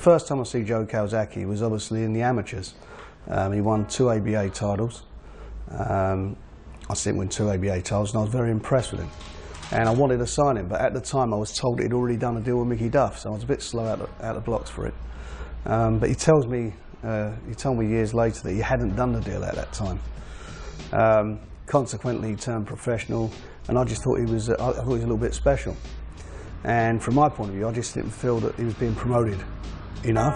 first time I see Joe Calzaghe was obviously in the amateurs. He won 2 ABA titles. I see him win 2 ABA titles, and I was very impressed with him. And I wanted to sign him, but at the time I was told he'd already done a deal with Mickey Duff, so I was a bit slow out of blocks for it. But he told me years later that he hadn't done the deal at that time. Consequently, he turned professional, and I just thought he was a little bit special. And from my point of view, I just didn't feel that he was being promoted enough.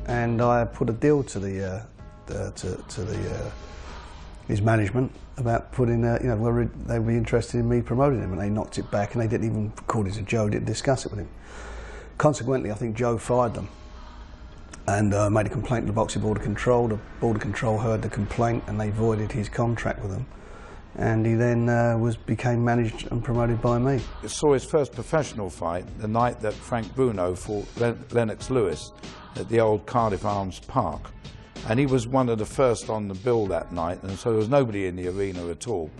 And I put a deal to his management about putting, whether they would be interested in me promoting him, and they knocked it back, and they didn't even, according to Joe, didn't discuss it with him. Consequently, I think Joe fired them and made a complaint to the Boxing Board of Control. The Board of Control heard the complaint, and they voided his contract with them. And he then became managed and promoted by me. I saw his first professional fight the night that Frank Bruno fought Lennox Lewis at the old Cardiff Arms Park. And he was one of the first on the bill that night, and so there was nobody in the arena at all.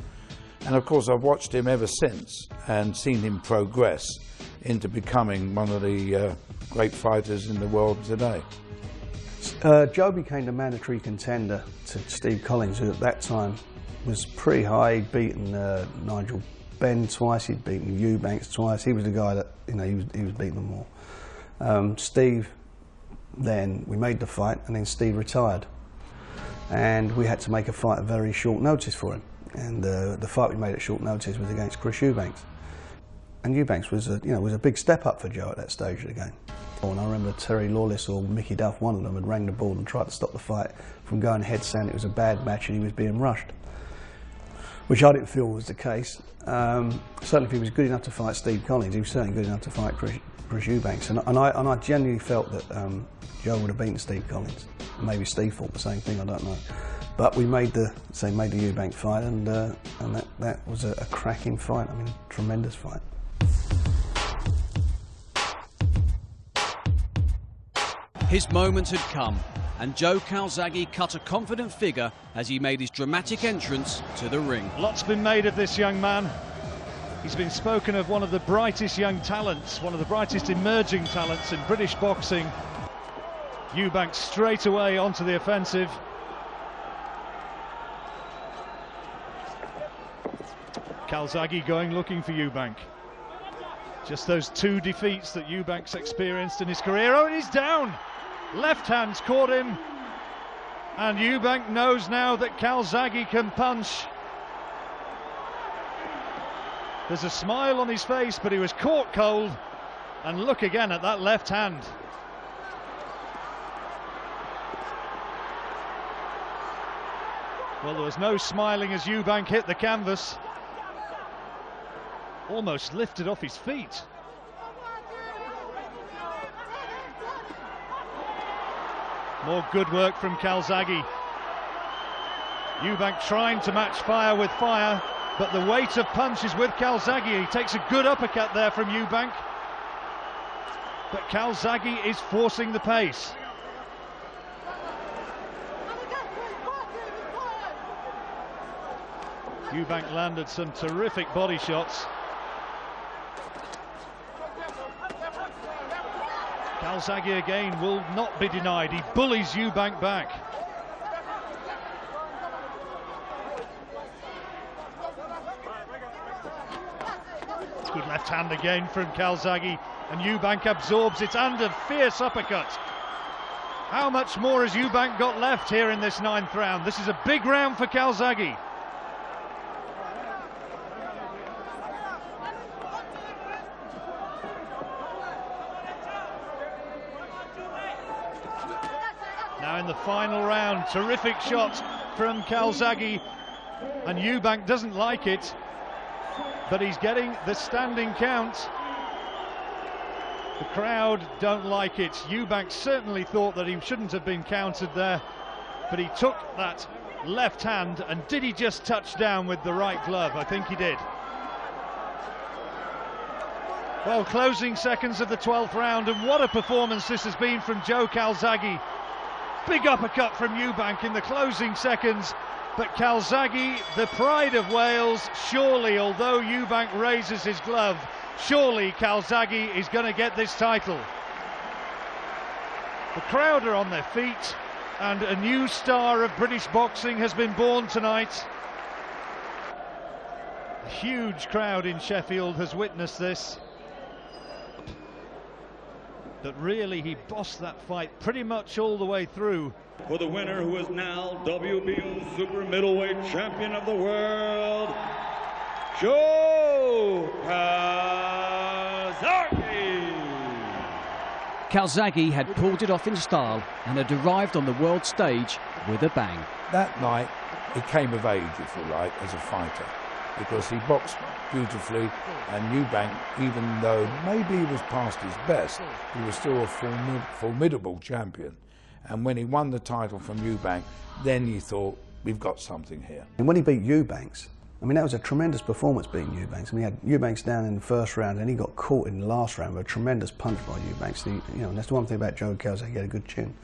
And of course I've watched him ever since and seen him progress into becoming one of the great fighters in the world today. Joe became the mandatory contender to Steve Collins, who at that time was pretty high. He'd beaten Nigel Benn twice, he'd beaten Eubank twice. He was the guy that, he was beating them all. Steve, then we made the fight, and then Steve retired, and we had to make a fight at very short notice for him. And the fight we made at short notice was against Chris Eubanks, and Eubanks was a big step up for Joe at that stage of the game. And I remember Terry Lawless or Mickey Duff, one of them, had rang the ball and tried to stop the fight from going ahead, saying it was a bad match and he was being rushed, which I didn't feel was the case. Certainly if he was good enough to fight Steve Collins, he was certainly good enough to fight Chris Eubanks, and I genuinely felt that Joe would have beaten Steve Collins. Maybe Steve thought the same thing, I don't know. But we made the Eubank fight, and that was a cracking fight. I mean, tremendous fight. His moment had come, and Joe Calzaghe cut a confident figure as he made his dramatic entrance to the ring. Lots been made of this young man. He's been spoken of one of the brightest young talents, one of the brightest emerging talents in British boxing. Eubank straight away onto the offensive. Calzaghe going looking for Eubank. Just those 2 defeats that Eubank's experienced in his career. Oh, and he's down! Left hand's caught him, and Eubank knows now that Calzaghe can punch. There's a smile on his face, but he was caught cold, and look again at that left hand. Well, there was no smiling as Eubank hit the canvas. Almost lifted off his feet. More good work from Calzaghe. Eubank trying to match fire with fire, but the weight of punch is with Calzaghe. He takes a good uppercut there from Eubank, but Calzaghe is forcing the pace. Eubank landed some terrific body shots. Calzaghe again will not be denied. He bullies Eubank back. Good left hand again from Calzaghe, and Eubank absorbs it, and a fierce uppercut. How much more has Eubank got left here in this 9th round? This is a big round for Calzaghe. Now in the final round, terrific shot from Calzaghe, and Eubank doesn't like it, but he's getting the standing count. The crowd don't like it. Eubank certainly thought that he shouldn't have been counted there, but he took that left hand, and did he just touch down with the right glove? I think he did. Well, closing seconds of the 12th round, and what a performance this has been from Joe Calzaghe. Big uppercut from Eubank in the closing seconds, but Calzaghe, the pride of Wales, surely, although Eubank raises his glove, surely Calzaghe is going to get this title. The crowd are on their feet, and a new star of British boxing has been born tonight. A huge crowd in Sheffield has witnessed this. But really, he bossed that fight pretty much all the way through. For the winner, who is now WBO super middleweight champion of the world, Joe Calzaghe. Calzaghe had pulled it off in style and had arrived on the world stage with a bang. That night, he came of age, if you like, as a fighter, because he boxed beautifully, and Eubank, even though maybe he was past his best, he was still a formidable champion. And when he won the title from Eubank, then you thought, we've got something here. And when he beat Eubanks, I mean, that was a tremendous performance beating Eubanks. I mean, he had Eubanks down in the first round, and he got caught in the last round with a tremendous punch by Eubanks. And that's the one thing about Joe Calzaghe, he had a good chin.